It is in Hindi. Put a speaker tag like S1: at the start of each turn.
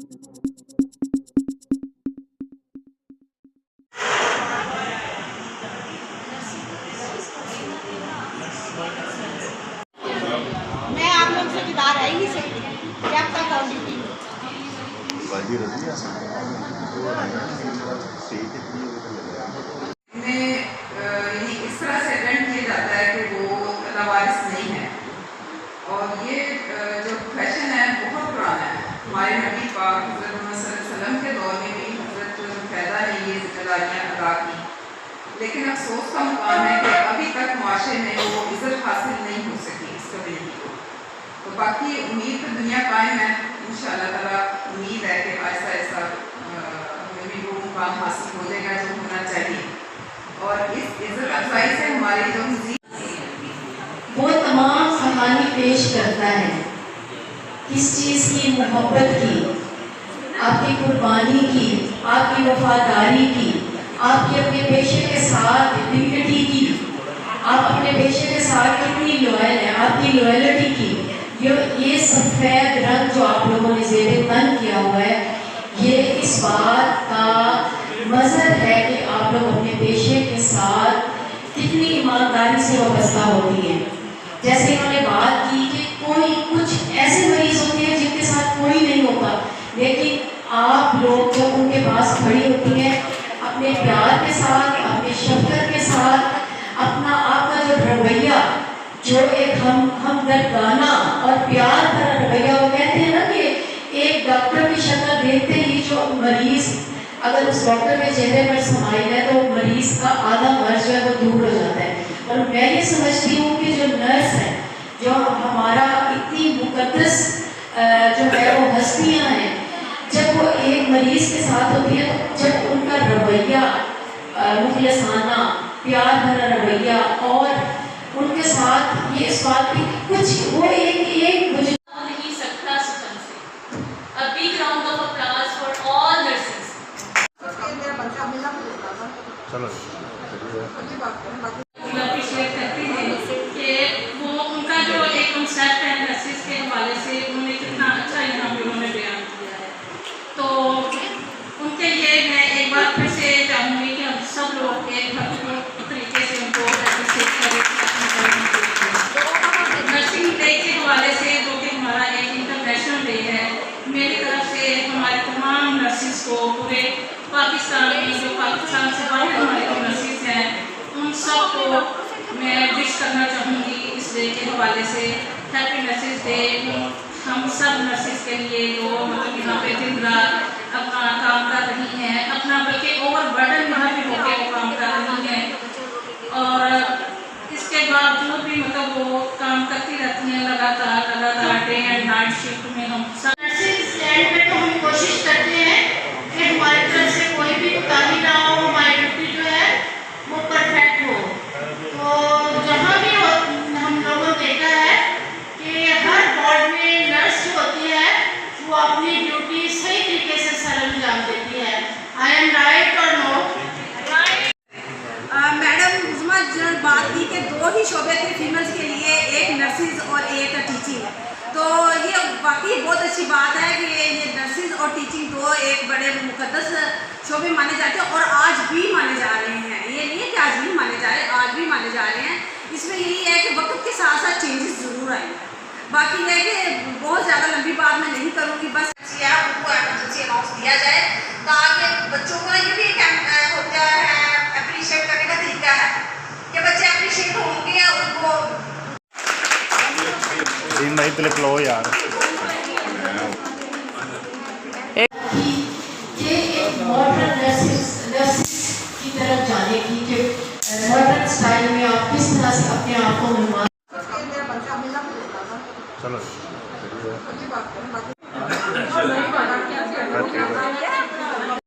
S1: मैं आप लोग से दीदार है ही नहीं सकती जब तक ऑन ड्यूटी
S2: इस तरह से अटेंड किया जाता है कि वो लावारिस नहीं है। और ये जो फैशन है बहुत पुराना है। हमारे नबी पाक हज़रत मोहम्मद सल्लल्लाहु अलैहि वसल्लम के दौर में भी हज़रत पैदा है ये जिम्मेदारियाँ अदा की, लेकिन अफसोस का मुकाम है कि अभी तक माशरे में वो इज़्ज़त हासिल नहीं हो सकी इस कम्युनिटी को। तो बाकी उम्मीद तो दुनिया कायम है, इंशाअल्लाह ताला उम्मीद है कि ऐसा ऐसा हमें भी वो मुकाम हासिल हो जाएगा जो होना चाहिए। और इस इज़्ज़त अफजाई से हमारी जो
S3: वो तमाम कहानी पेश करता है किस चीज़ की, मोहब्बत की, आपकी कुर्बानी की, आपकी वफादारी की, आपकी अपने पेशे के साथ डिग्निटी की, आप अपने पेशे के साथ कितनी लॉयल है, आपकी लॉयल्टी की। ये सफ़ेद रंग जो आप लोगों ने ज़ेरे तन किया हुआ है, ये इस बात का मज़हर है कि आप लोग अपने पेशे के साथ कितनी ईमानदारी से वाबस्ता होती हैं। जैसे इन्होंने बात की कि कोई कुछ ऐसे मरीज होते हैं जिनके साथ कोई नहीं होता, लेकिन आप लोग जब उनके पास खड़ी होती हैं अपने प्यार के साथ, अपने शफ़क़त के साथ, अपना आपका जो रवैया, जो एक हमदर्दाना और प्यार भरा रवैया, वो कहते हैं ना कि एक डॉक्टर की शक्ल देखते ही जो मरीज़, अगर उस डॉक्टर के चेहरे पर समाइल है तो मरीज़ का आधा मर्ज जो है वो दूर हो जाता है। और मैं ये समझती हूँ कि जो नर्स है, जो हमारा इतनी मुकद्दस जो है वो हस्तियाँ हैं, जब वो एक मरीज़ के साथ होती है तो जब उनका रवैया मुखलिसाना, प्यार भरा रवैया, और उनके साथ ये इस बात की कुछ वो एक मुझे
S4: नहीं सकता सुकन से। A big round of applause for all nurses.
S5: चलो
S4: अप्रिशिएट करते हैं कि वो उनका जो एक कॉन्सेप्ट है नर्सिस के हवाले से उन्होंने कितना अच्छा यहाँ पे उन्होंने बयान किया है। तो उनके लिए मैं एक बार फिर से चाहूँगी कि हम सब लोग एक भरपूर तरीके से उनको अप्रिशिएट करें। नर्सिंग डे के हवाले से जो कि हमारा एक इंटरनेशनल डे है, मेरी तरफ से हमारे तमाम नर्सिस को, पूरे पाकिस्तान में जो पाकिस्तान से बाहर हमारे जो नर्सिस हैं, उन सब को मैं विश करना चाहूँगी इस डे के हवाले से। हैप्पी नर्सिस डे हम सब नर्सिस के लिए जो मतलब यहाँ पे दिन रात अपना काम कर रही हैं, अपना बल्कि ओवर बर्डन यहाँ पे होकर वो काम कर रही हैं, और इसके बावजूद भी मतलब वो काम करती रहती हैं लगातार डे एंड नाइट शिफ्ट में। हम सब
S3: नर्सिंग स्टैंड में तो हम कोशिश करते हैं कि हमारी तरफ से कोई भी कोताही ना हो, हमारी ड्यूटी जो है वो परफेक्ट हो। तो जहाँ भी हम लोगों ने देखा है कि हर वार्ड में नर्स जो होती है वो अपनी ड्यूटी सही तरीके से सरअंजाम देती है। आई एम राइट और नो?
S1: मैडम उज़मा जो बात की कि दो ही शोबे थे फीमेल्स के लिए, एक नर्सिस और एक टीचिंग। तो ये वाकई बहुत अच्छी बात है कि ये नर्सिस और टीचिंग दो एक बड़े मुकद्दस शोबे माने जाते हैं और आज भी माने जा रहे हैं। ये नहीं है कि आज नहीं माने जा रहे, आज भी माने जा रहे हैं। इसमें यही है कि वक्त के साथ साथ चेंजेस ज़रूर आए। बाकी है कि बहुत ज़्यादा लंबी बात मैं नहीं करूँगी, बस उनको एमरजेंसी अनाउंस दिया जाए ताकि बच्चों को ये भी एक होता है अप्रिशिएट करने का तरीका है कि बच्चे अप्रिशिएट होंगे उनको।
S5: नहीं तो लो यार,
S3: ये एक मॉडर्न नर्सिस की तरफ जाने की, कि मॉडर्न स्टाइल में आप किस तरह से अपने आप को